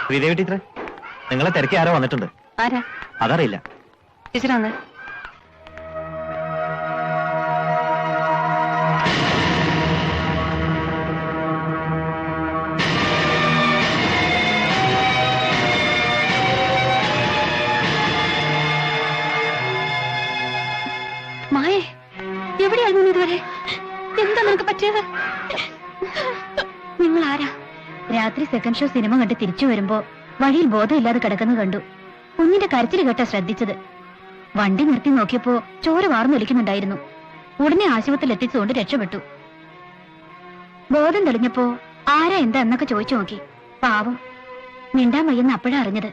ശ്രീദേവി ടീച്ചറെ, നിങ്ങളെ തിരക്കി ആരോ വന്നിട്ടുണ്ട്. ആരാ? അതറിയില്ല. ടീച്ചറാണ്. മായേ, എവിടെയായിരുന്നു ഇതുവരെ? എന്താ നിനക്ക് പറ്റിയത്? നിങ്ങൾ ആരാ? രാത്രി സെക്കൻഡ് ഷോ സിനിമ കണ്ട് തിരിച്ചു വരുമ്പോ വഴിയിൽ ബോധമില്ലാതെ കിടക്കുന്നത് കണ്ടു. കുഞ്ഞിന്റെ കരച്ചിൽ കേട്ടാ ശ്രദ്ധിച്ചത്. വണ്ടി നിർത്തി നോക്കിയപ്പോ ചോര വാർന്നൊലിക്കുന്നുണ്ടായിരുന്നു. ഉടനെ ആശുപത്രിയിൽ എത്തിച്ചുകൊണ്ട് രക്ഷപ്പെട്ടു. ബോധം തെളിഞ്ഞപ്പോ ആരാ എന്താ എന്നൊക്കെ ചോദിച്ചു നോക്കി. പാവം, മിണ്ടാൻ വയ്യെന്ന് അപ്പോഴാ അറിഞ്ഞത്.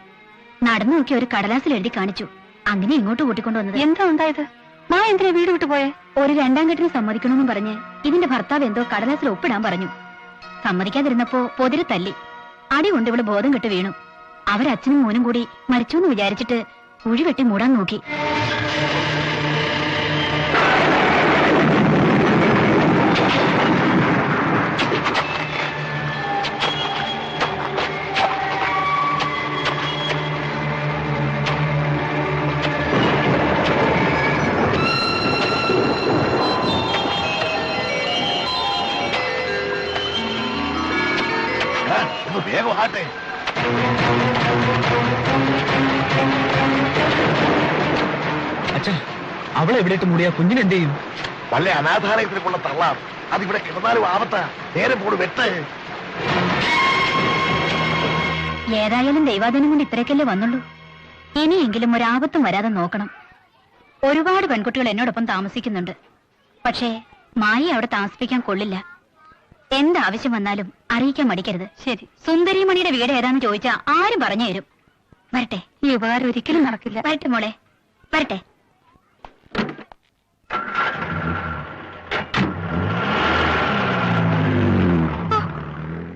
നടന്നു നോക്കി ഒരു കടലാസിൽ എഴുതി കാണിച്ചു. അങ്ങനെ ഇങ്ങോട്ട് കൂട്ടിക്കൊണ്ടുവന്നത്. എന്താ ഉണ്ടായത്? മായ എന്തിനാ വീട് വിട്ടു പോയെ? ഒരു രണ്ടാം കെട്ടിന് സമ്മതിക്കണമെന്നും പറഞ്ഞ് ഇതിന്റെ ഭർത്താവ് എന്തോ കടലാസിൽ ഒപ്പിടാൻ പറഞ്ഞു. സമ്മതിക്കാതിരുന്നപ്പോ പൊതിരെ തല്ലി. അടി കൊണ്ട് ഇവള് ബോധം കെട്ട് വീണു. അവരച്ഛനും മോനും കൂടി മരിച്ചു എന്ന് വിചാരിച്ചിട്ട് കുഴി വെട്ടി മൂടാൻ നോക്കി. വേഗം ആട്ടെ. അച്ഛൻ, അവളെ എവിടെയിട്ട് മൂടിയാ കുഞ്ഞിന് എന്ത് ചെയ്യും? വല്ല അനാഥാലയത്തിലേക്കുള്ള തള്ളാം. അതിവിടെ കിടന്നാലും ആപത്താ. നേരെ പോട് വെട്ട്. ഏതായാലും ദൈവാധീനം കൊണ്ട് ഇത്രയൊക്കെയല്ലേ വന്നുള്ളൂ. ഇനിയെങ്കിലും ഒരാപത്തും വരാതെ നോക്കണം. ഒരുപാട് പെൺകുട്ടികൾ എന്നോടൊപ്പം താമസിക്കുന്നുണ്ട്. പക്ഷേ മായി അവിടെ താമസിപ്പിക്കാൻ കൊള്ളില്ല. എന്താവശ്യം വന്നാലും അറിയിക്കാൻ മടിക്കരുത്. ശരി. സുന്ദരിമണിയുടെ വീട് ഏതാന്ന് ചോദിച്ചാ ആരും പറഞ്ഞു തരും. വരട്ടെ. ഈ ഉപകാരം ഒരിക്കലും നടക്കില്ല. വരട്ടെ മോളെ, വരട്ടെ.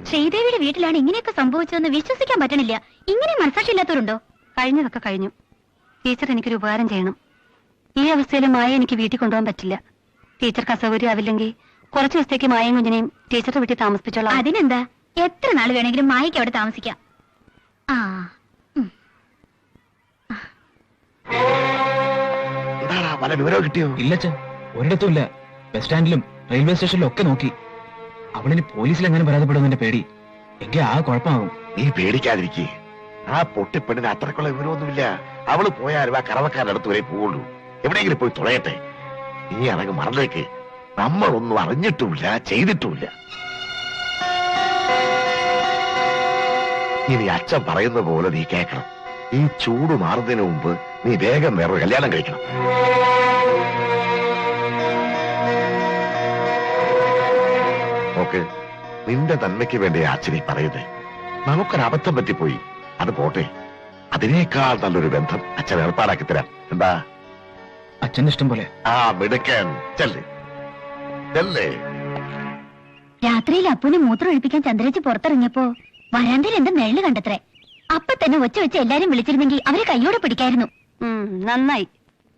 ശ്രീദേവിയുടെ വീട്ടിലാണ് ഇങ്ങനെയൊക്കെ സംഭവിച്ചതെന്ന് വിശ്വസിക്കാൻ പറ്റണില്ല. ഇങ്ങനെ മനസാക്ഷിയില്ലാത്തവരുണ്ടോ? കഴിഞ്ഞതൊക്കെ കഴിഞ്ഞു. ടീച്ചർ എനിക്കൊരു ഉപകാരം ചെയ്യണം. ഈ അവസ്ഥയിൽ മായ എനിക്ക് വീട്ടിൽ കൊണ്ടുപോകാൻ പറ്റില്ല. ടീച്ചർക്ക് അസൗകര്യം ആവില്ലെങ്കിൽ കുറച്ചു ദിവസത്തേക്ക് മായയും കുഞ്ഞിനെയും ടീച്ചറുടെ വീട്ടിൽ താമസിപ്പിച്ചോളാം. അതിനെന്താ, എത്ര നാൾ വേണമെങ്കിലും മായയ്ക്ക് അവിടെ താമസിക്കാം. എന്താടാ, വല്ല വിവരവും കിട്ടിയോ? ഇല്ലച്ഛൻ, ഒരിടത്തും ഇല്ല. ബസ് സ്റ്റാൻഡിലും റെയിൽവേ സ്റ്റേഷനിലും ഒക്കെ നോക്കി. അവളിന് പോലീസിൽ എങ്ങനെ പരാതിപ്പെടുന്നതിന്റെ പേടി. എങ്കിൽ ആ കുഴപ്പമാകും. നീ പേടിക്കാതിരിക്കേ. ആ പൊട്ടിപ്പെണ്ണിന് അത്രക്കുള്ള വിവരമൊന്നുമില്ല. അവള് പോയാലും ആ കറവക്കാരുടെ അടുത്ത് വരെ പോവുള്ളൂ. എവിടെയെങ്കിലും പോയി തുളയട്ടെ. നീ അതങ്ങ് മറന്നേക്ക്. നമ്മളൊന്നും അറിഞ്ഞിട്ടുമില്ല, ചെയ്തിട്ടുമില്ല. ഇനി അച്ഛൻ പറയുന്ന പോലെ നീ കേൾക്കണം. ഈ ചൂട് മാറുന്നതിന് മുമ്പ് നീ വേഗം വേറൊരു കല്യാണം കഴിക്കണം. ഓക്കെ, നിന്റെ നന്മയ്ക്ക് വേണ്ടി അച്ഛനീ പറയുന്നേ. നമുക്കൊരബദ്ധം പറ്റിപ്പോയി, അത് പോട്ടെ. അതിനേക്കാൾ നല്ലൊരു ബന്ധം അച്ഛൻ ഏർപ്പാടാക്കി തരാം. എന്താ? അച്ഛന്റെ ഇഷ്ടം പോലെ. ആ മിടുക്കൻ, ചെല്ലേ ചെല്ലേ. രാത്രിയിൽ അപ്പുനെ മൂത്രം ഒഴിപ്പിക്കാൻ ചന്ദ്രേച്ചി പുറത്തിറങ്ങിയപ്പോ വരാന്തയിൽ എന്റെ നെള്ളു കണ്ടത്രേ. അപ്പൊ തന്നെ ഒച്ച വെച്ച് എല്ലാരും വിളിച്ചിരുന്നെങ്കിൽ അവരെ കൈയോടെ പിടിക്കായിരുന്നു. നന്നായി.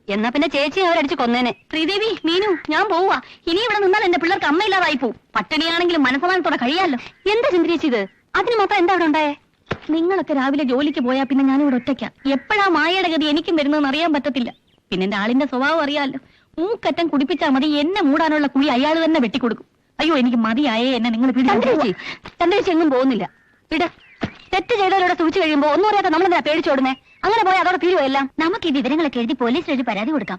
എന്നാ പിന്നെ ചേച്ചി അവരടിച്ച് കൊന്നേനെ. ശ്രീദേവി, മീനു, ഞാൻ പോവാ. ഇനി ഇവിടെ നിന്നാൽ എന്റെ പിള്ളേർക്ക് അമ്മയില്ലാതായി പോവും. പട്ടിണിയാണെങ്കിലും മനസ്സമാനത്തോടെ കഴിയാലോ. എന്താ ചന്ദ്രേച്ചി ഇത്? അതിന് മാത്രം എന്താ അവിടെ ഉണ്ടായേ? നിങ്ങളൊക്കെ രാവിലെ ജോലിക്ക് പോയാ പിന്നെ ഞാനിവിടെ ഒറ്റയ്ക്കാ. എപ്പോഴാ മായയുടെ ഗതി എനിക്കും വരുന്നതെന്ന് അറിയാൻ പറ്റത്തില്ല. പിന്നെ എന്റെ ആളിന്റെ സ്വഭാവം അറിയാമല്ലോ. മൂക്കറ്റം കുടിപ്പിച്ചാൽ മതി, എന്നെ മൂടാനുള്ള കുഴി അയാൾ തന്നെ വെട്ടിക്കൊടുക്കും. അയ്യോ, എനിക്ക് മതിയായേ എന്നെ നിങ്ങൾ ചന്ദ്രേച്ചി എങ്ങും പോകുന്നില്ല. ഇട തെറ്റ് ചെയ്തവരോടെ സൂക്ഷിച്ചു കഴിയുമ്പോ ഒന്നും അറിയാത്ത നമ്മളെന്താ പേടിച്ചോടുന്നേ? അങ്ങനെ പോയാൽ അതോടെ തീരുവെല്ലാം. നമുക്ക് ഈ വിവരങ്ങളൊക്കെ എഴുതി പോലീസിലൊരു പരാതി കൊടുക്കാം.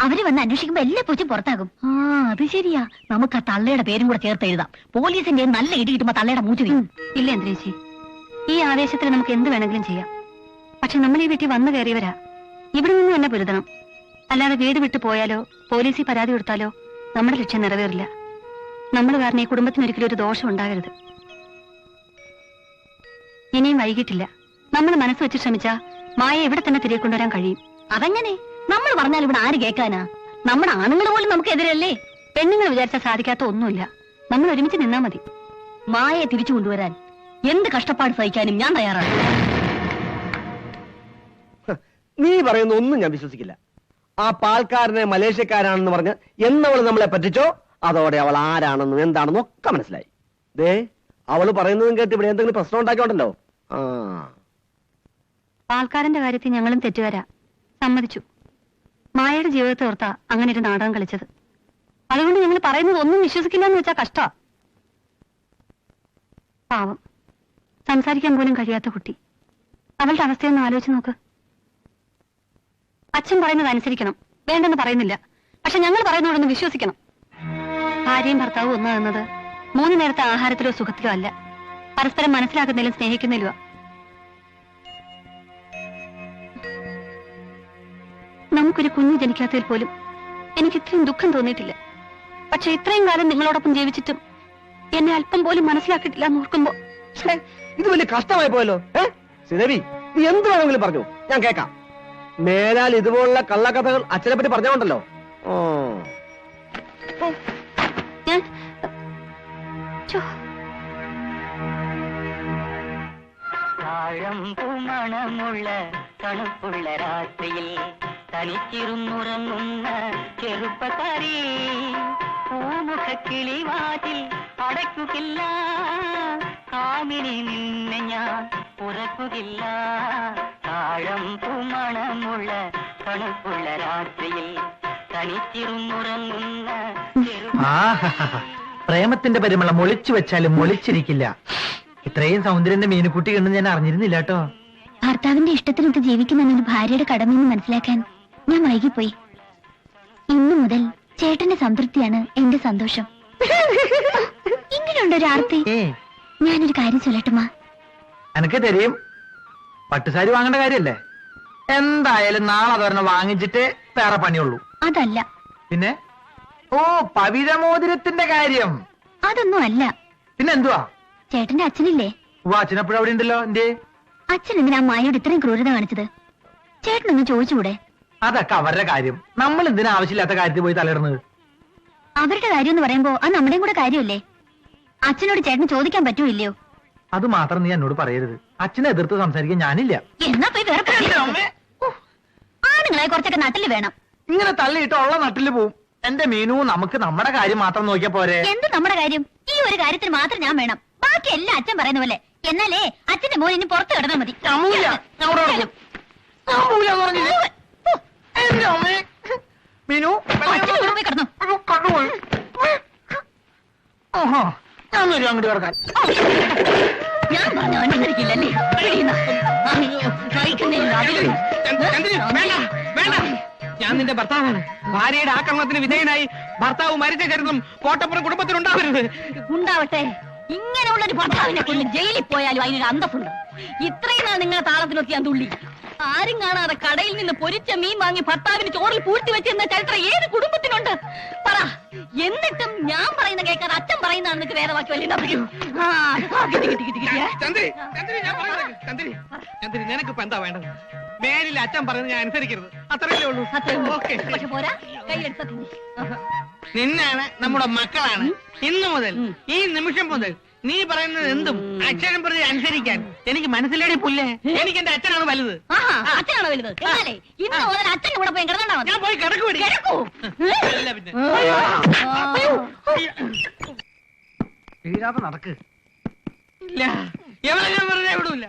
അവര് വന്ന് അന്വേഷിക്കുമ്പോ എല്ലാ പൂച്ചും പുറത്താകും. അത് ശരിയാ. നമുക്ക് ആ തള്ളയുടെ പേരും കൂടെ ചേർത്ത് എഴുതാം. പോലീസിന്റെ നല്ല ഇടി കിട്ടുമ്പോ തള്ളയുടെ മൂച്ചു വീഴും. ഇല്ല ചന്ദ്രേച്ചി, ഈ ആവേശത്തിൽ നമുക്ക് എന്ത് വേണമെങ്കിലും ചെയ്യാം. പക്ഷെ നമ്മൾ ഈ വീട്ടിൽ വന്നു കയറിയവരാ. ഇവിടെ നിന്ന് തന്നെ പൊരുതണം. അല്ലാതെ വീട് വിട്ടു പോയാലോ പോലീസിൽ പരാതി കൊടുത്താലോ നമ്മുടെ ലക്ഷ്യം നിറവേറില്ല. നമ്മൾ കാരണം ഈ കുടുംബത്തിന് ഒരിക്കലും ഒരു ദോഷം ഉണ്ടാകരുത്. ഇനിയും വൈകിട്ടില്ല. നമ്മൾ മനസ്സ് വെച്ച് ശ്രമിച്ചാ മായ ഇവിടെ തന്നെ തിരികെ കൊണ്ടുവരാൻ കഴിയും. അതെങ്ങനെ? നമ്മൾ പറഞ്ഞാൽ ഇവിടെ ആര് കേൾക്കാനാ? നമ്മുടെ ആണുങ്ങൾ പോലും നമുക്ക് എതിരല്ലേ? പെണ്ണുങ്ങൾ വിചാരിച്ചാൽ സാധിക്കാത്ത ഒന്നുമില്ല. നമ്മൾ ഒരുമിച്ച് നിന്നാ മതി. മായയെ തിരിച്ചു കൊണ്ടുവരാൻ എന്ത് കഷ്ടപ്പാട് സഹിക്കാനും ഞാൻ തയ്യാറാണ്. നീ പറയുന്ന ഒന്നും ഞാൻ വിശ്വസിക്കില്ല. ആ പാൽക്കാരനെ മലേഷ്യക്കാരാണെന്ന് പറഞ്ഞ് എന്നവള് നമ്മളെ പറ്റിച്ചോ അതോടെ അവൾ ആരാണെന്നും എന്താണെന്നും ഒക്കെ മനസ്സിലായി. ദേ, അവള് പറയുന്നതും കേട്ട് ഇവിടെ എന്തെങ്കിലും പ്രശ്നം ഉണ്ടാക്കിയോണ്ടല്ലോ. പാൽക്കാരന്റെ കാര്യത്തിൽ ഞങ്ങളും തെറ്റുകാരാ, സമ്മതിച്ചു. മായയുടെ ജീവിതത്തെ ഓർത്താ അങ്ങനെ ഒരു നാടകം കളിച്ചത്. അതുകൊണ്ട് ഞങ്ങൾ പറയുന്നത് ഒന്നും വിശ്വസിക്കില്ല എന്ന് വെച്ചാൽ കഷ്ടാ. പാവം, സംസാരിക്കാൻ പോലും കഴിയാത്ത കുട്ടി. അവളുടെ അവസ്ഥയൊന്ന് ആലോചിച്ച് നോക്ക്. അച്ഛൻ പറയുന്നത് അനുസരിക്കണം, വേണ്ടെന്ന് പറയുന്നില്ല. പക്ഷെ ഞങ്ങൾ പറയുന്നതോടൊന്ന് വിശ്വസിക്കണം. ഭാര്യയും ഭർത്താവും ഒന്നാകുന്നത് 3 നേരത്തെ ആഹാരത്തിലോ സുഖത്തിലോ അല്ല, പരസ്പരം മനസ്സിലാക്കുന്നതിലും സ്നേഹിക്കുന്നതിലുമാ. നമുക്കൊരു കുഞ്ഞു ജനിക്കാത്തതിൽ പോലും എനിക്ക് ഇത്രയും ദുഃഖം തോന്നിയിട്ടില്ല. പക്ഷെ ഇത്രയും കാലം നിങ്ങളോടൊപ്പം ജീവിച്ചിട്ടും എന്നെ അല്പം പോലും മനസ്സിലാക്കിയിട്ടില്ല എന്ന് ഓർക്കുമ്പോ ഇത് വലിയ കഷ്ടമായി പോയല്ലോ. ശ്രീദേവി, നീ എന്ത് വേണമെങ്കിലും പറഞ്ഞു, ഞാൻ കേൾക്കാം. മേലാൽ ഇതുപോലുള്ള കള്ളക്കഥകൾ അച്ഛനെ പറ്റി പറഞ്ഞോണ്ടല്ലോ. ഞാൻ മണമുള്ള തണുപ്പുള്ള രാത്രിയിൽ തനിച്ചിരുന്നുറങ്ങുന്ന ചെറുപ്പക്കാരി പൂമുഖക്കിളി വാതിൽ അടയ്ക്കുകയില്ല, കാമിനി നിന്നെ ഞാൻ ഉറക്കുകയില്ല. താഴം പൂമണമുള്ള തണുപ്പുള്ള രാത്രിയിൽ തനിച്ചിരുന്നുറങ്ങുന്ന പ്രേമത്തിന്റെ പരിമളം ഒളിച്ചു വെച്ചാലും ഒളിച്ചിരിക്കില്ല. ഇത്രയും സൗന്ദര്യന്റെ മീനുക്കുട്ടി കണ്ടെന്ന് ഞാൻ അറിഞ്ഞിരുന്നില്ല കേട്ടോ. ഭർത്താവിന്റെ ഇഷ്ടത്തിനൊത്ത് ജീവിക്കുന്ന ഭാര്യയുടെ കടമയെന്ന് മനസ്സിലാക്കാൻ ഞാൻ വൈകിപ്പോയി. ഇന്നു മുതൽ ചേട്ടന്റെ സംതൃപ്തിയാണ് എന്റെ സന്തോഷം. ഇങ്ങനെയുണ്ടോ ഒരു ആർത്തി? ഞാനൊരു കാര്യം ചൊല്ലട്ടുമാ. എനക്ക് തരും. പട്ടുസാരി വാങ്ങേണ്ട കാര്യല്ലേ? എന്തായാലും നാളെ അതൊരെണ്ണം വാങ്ങിച്ചിട്ട് വേറെ പണിയുള്ളൂ. അതല്ല. പിന്നെ? ഓ, പവിഴമോതിരത്തിന്റെ കാര്യം. അതൊന്നും അല്ല. പിന്നെ എന്തുവാ? ചേട്ടന്റെ അച്ഛനില്ലേ? അച്ഛനപ്പോഴും അവിടെ ഉണ്ടല്ലോ. എന്റെ അച്ഛൻ എന്തിനാ മായോട് ഇത്രയും ക്രൂരത കാണിച്ചത്? ചേട്ടനൊന്ന് ചോദിച്ചുകൂടെ? അതൊക്കെ അവരുടെ കാര്യം. നമ്മൾ എന്തിനാ ആവശ്യമില്ലാത്ത കാര്യത്തിൽ പോയി തലയിടുന്നത്? അവരുടെ കാര്യം എന്ന് പറയുമ്പോ അത് നമ്മുടെയും കൂടെ കാര്യമല്ലേ? അച്ഛനോട് ചേട്ടന് ചോദിക്കാൻ പറ്റുമോ ഇല്ലയോ? അത് മാത്രം നീ എന്നോട് പറയരുത്. അച്ഛനെ എതിർത്ത് സംസാരിക്കാൻ ഞാനില്ല. എന്നാ പോയി വേറെ ആണുങ്ങളെ കുറച്ചൊക്കെ നട്ടില് വേണം. ഇങ്ങനെ തള്ളിയിട്ട് ഉള്ള നട്ടില് പോവും. എന്റെ മീനു, നമുക്ക് നമ്മുടെ കാര്യം മാത്രം നോക്കിയാ പോരെ? എന്ത് നമ്മുടെ കാര്യം? ഈ ഒരു കാര്യത്തിന് മാത്രം ഞാൻ വേണം, ബാക്കി എല്ലാം അച്ഛൻ പറയുന്ന പോലെ. എന്നാലേ അച്ഛന്റെ മോൻ ഇനി പുറത്ത് കിടന്നാൽ മതി. മീനു കിടന്നു. ഓഹോ, ഞാൻ വരും അങ്ങോട്ട് കിടക്കാൻ. ഞാൻ പറഞ്ഞു അനുസരിക്കില്ലല്ലേ? ഞാൻ നിന്റെ ഭർത്താവാണ്. ഭാര്യയുടെ ആക്രമണത്തിന് വിധേയനായി ഭർത്താവ് മരിച്ച ചരിത്രം കോട്ടപ്പുറം കുടുംബത്തിനുണ്ടാവരുത്. ഉണ്ടാവട്ടെ. ഇങ്ങനെയുള്ളൊരു ഭർത്താവിനെ കൊണ്ട് ജയിലിൽ പോയാലും അതിനൊരു അന്തസ്സുണ്ട്. ഇത്രയും നാൾ നിങ്ങളെ താളത്തിനൊക്കെ ഞാൻ തുള്ളി. ആരും കാണാതെ കടയിൽ നിന്ന് പൊരിച്ച മീൻ വാങ്ങി ഭർത്താവിന് ചോറിൽ പൂഴ്ത്തി വെച്ചെന്ന ചരിത്രം ഏത് കുടുംബത്തിനുണ്ട്? പറ. എന്നിട്ടും ഞാൻ പറയുന്ന കേൾക്കാതെ അച്ഛൻ പറയുന്നതാണ് നിനക്ക് വേറെ വാക്കി വല്ല ചന്ദ്രി, നിനക്കിപ്പോ എന്താ വേണ്ടത്? മേലിൽ അച്ഛൻ പറയുന്നത് ഞാൻ അനുസരിക്കരുത്, അത്രയല്ലേ ഉള്ളൂ. പക്ഷെ പോരാ, കയ്യിലെടുത്ത നിന്നാണ് നമ്മുടെ മക്കളാണ്. ഇന്നു മുതൽ, ഈ നിമിഷം മുതൽ നീ പറയുന്നത് എന്തും അച്ഛനും പ്രതി അനുസരിക്കാൻ എനിക്ക് മനസ്സിലേടി പുല്ലേ. എനിക്ക് എന്റെ അച്ഛനാണ് വലുത്. അച്ഛനാണോ വലുത്? എന്നാലേ ഇന്ന് മുതൽ അച്ഛൻ്റെ കൂടെ പോയി കിടന്നാ മതി. ഞാൻ പോയി കിടക്കുവേണ്ടി. വീരാതെ നടക്ക്. ഇല്ല, ഇവരെ ഞാൻ വെറുതെ വിടൂല.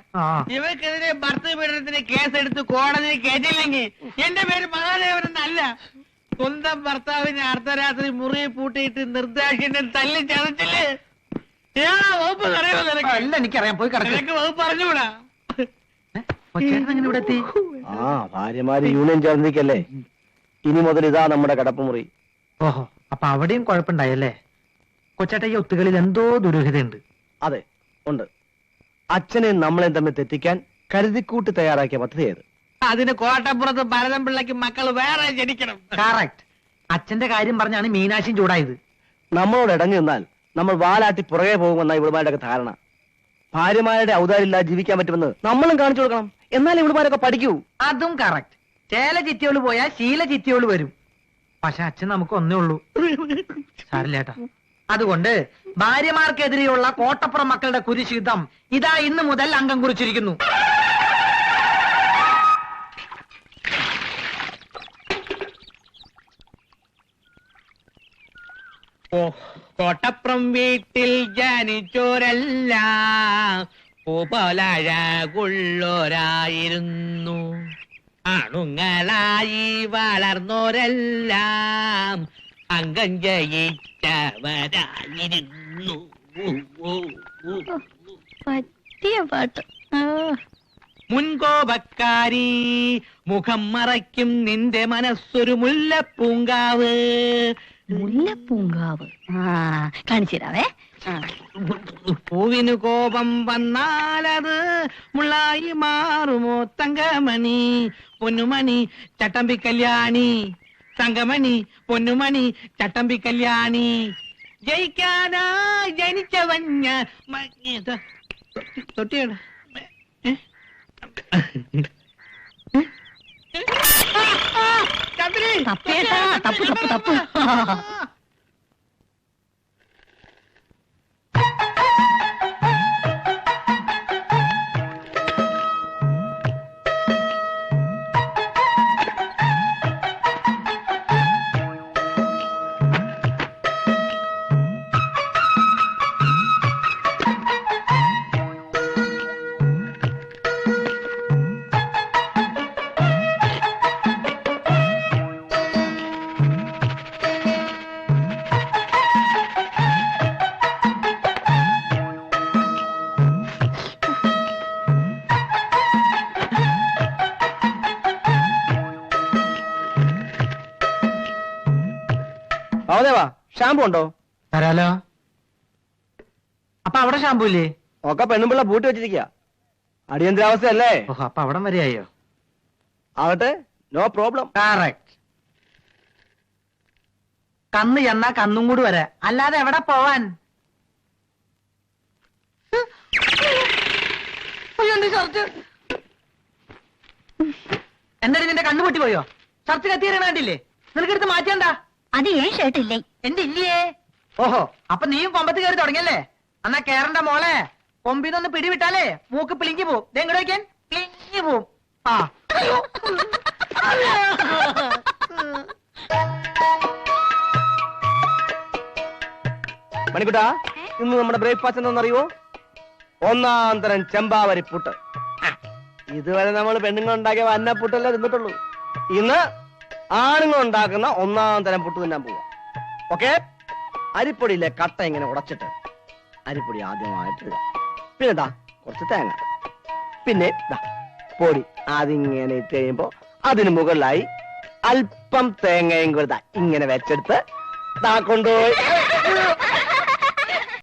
ഇവർക്കെതിരെ ഭർത്തൃപീഡനത്തിന് കേസെടുത്ത് കോടതിയിൽ കയറ്റില്ലെങ്കിൽ എന്റെ പേര് മഹാദേവനെന്നല്ല. സ്വന്തം ഭർത്താവിനെ അർദ്ധരാത്രി മുറിയിൽ പൂട്ടിയിട്ട് നിർദ്ദാക്ഷിണ്യം തല്ലി ചതച്ചില്ലേ? വകുപ്പ് അറിയാമോ നിനക്ക്? അല്ല, എനിക്കറിയാം. പോയി കിടക്ക്. നിനക്ക് വകുപ്പ് അറിഞ്ഞൂടാ. എങ്ങനെ ഇവിടെ എത്തി? ഭാര്യമാര് യൂണിയൻ ചേർന്നിരിക്കല്ലേ. ഇനി മുതൽ ഇതാ നമ്മുടെ കിടപ്പുമുറി. ഓഹോ, അപ്പൊ അവിടെയും കുഴപ്പമുണ്ടായല്ലേ? കൊച്ചേട്ട, ഈ ഒത്തുകളിൽ എന്തോ ദുരൂഹതയുണ്ട്. അതെ, ഉണ്ട്. അച്ഛനെയും നമ്മളെയും തമ്മിൽ തെറ്റിക്കാൻ കരുതിക്കൂട്ടി തയ്യാറാക്കിയ പദ്ധതിയത്. അതിന് കോട്ടപ്പുറത്ത് ഭരതൻ പിള്ളയ്ക്ക് മക്കൾ വേറെ ജനിക്കണം. കറക്റ്റ്. അച്ഛന്റെ കാര്യം പറഞ്ഞാണ് മീനാശിയും ചൂടായത്. നമ്മളോട് ഇടഞ്ഞു നിന്നാൽ നമ്മൾ വാലാട്ടി പുറകെ പോകുമെന്ന ഇവിടുമാരുടെയൊക്കെ ധാരണ. ഭാര്യമാരുടെ ഔദാര്യമില്ലാതെ ജീവിക്കാൻ പറ്റുമെന്ന് നമ്മളും കാണിച്ചു കൊടുക്കണം. എന്നാൽ ഇവിടുമാരൊക്കെ പഠിക്കൂ. അതും കറക്റ്റ്. ചേല ചിറ്റിയോള് പോയാൽ ശീല ചിറ്റിയോള് വരും. പക്ഷെ അച്ഛൻ നമുക്ക് ഒന്നേ ഉള്ളൂ. സാരില്ലേട്ടാ. അതുകൊണ്ട് ഭാര്യമാർക്കെതിരെയുള്ള കോട്ടപ്പുറം മക്കളുടെ കുരിശുദ്ധം ഇതാ ഇന്ന് മുതൽ അംഗം കുറിച്ചിരിക്കുന്നു. കോട്ടപ്പുറം വീട്ടിൽ ജനിച്ചോരല്ല പൂപോലഴകുള്ളോരായിരുന്നു ആണുങ്ങളായി വളർന്നോരെല്ലാം അംഗം ജയിച്ചവരായിരുന്നു. പറ്റിയ പാട്ട്. മുൻകോപക്കാരി മുഖം മറയ്ക്കും നിന്റെ മനസ്സൊരു മുല്ലപ്പൂങ്കാവ്. മുല്ലപ്പൂങ്കാവ്. കാണിച്ചു തരാവേ. പൂവിന് കോപം വന്നാലത് മുള്ളായി മാറുമോ തങ്കമണി പൊന്നുമണി ചട്ടമ്പി കല്യാണി. തങ്കമണി പൊന്നുമണി ചട്ടമ്പി കല്യാണി. ജയിക്കാനാ ജനിച്ചവൻ ഞാൻ. തൊട്ടിയാണ് തപ്പേട്ടാ, തപ്പ് തപ്പ് തപ്പ്. അവദേവാ ഷാമ്പു ഉണ്ടോ? തരാലോ. അപ്പൊ അവിടെ ഷാമ്പൂ ഇല്ലേ? ഒക്കെ പെണ്ണുമ്പിള്ള പൂട്ടി വെച്ചിരിക്കുക. അടിയന്തരാവസ്ഥയല്ലേ? ഓഹോ, അപ്പൊ അവിടം വരെയായോ? ആകട്ടെ, നോ പ്രോബ്ലം. കറക്റ്റ്. കന്ന് ചെന്നാ കന്നും കൂടി വരെ, അല്ലാതെ എവിടെ പോവാൻ? എന്തായാലും നിന്റെ കണ്ണു പൊട്ടി പോയോ? ഷർട്ട് കത്തിയേറണ കണ്ടില്ലേ? നിനക്കെടുത്ത് മാറ്റണ്ട. അത് ഏൻ ഷർട്ടില്ലേ? എന്റെ ഇല്ലേ? ഓഹോ, അപ്പൊ നീയും കൊമ്പത്ത് കയറി തുടങ്ങിയല്ലേ? എന്നാ കേറണ്ട മോളെ. കൊമ്പിന്നൊന്ന് പിടിവിട്ടാലേ മൂക്ക് പിളിങ്ങി പോവും. എങ്ങോട്ട് വയ്ക്കാൻ? പിളിങ്ങി പോവും. ആ മണിക്കുട്ടാ, ഇന്ന് നമ്മുടെ ബ്രേക്ക്ഫാസ്റ്റ് എന്താണെന്നറിയോ? ഒന്നാം തരം ചെമ്പാവരി പുട്ട്. ഇതുവരെ നമ്മൾ പെണ്ണുങ്ങൾ ഉണ്ടാക്കിയ വന്നപ്പുട്ടല്ലേ തിന്നിട്ടുള്ളൂ. ഇന്ന് ആണുങ്ങൾ ഉണ്ടാക്കുന്ന ഒന്നാം തരം പുട്ട് തിന്നാൻ പോവാ. ഓക്കെ? അരിപ്പൊടിയിലെ കട്ട ഇങ്ങനെ ഉടച്ചിട്ട് അരിപ്പൊടി ആദ്യമായിട്ട് ഇടുക. പിന്നെ ദാ കുറച്ച് തേങ്ങ, പിന്നെ ദാ പൊടി അതിങ്ങനെ ഇട്ട് കഴിയുമ്പോ അതിന് മുകളിലായി അല്പം തേങ്ങയും കൂടെ ഇങ്ങനെ വെച്ചെടുത്ത് ദാ കൊണ്ടുപോയി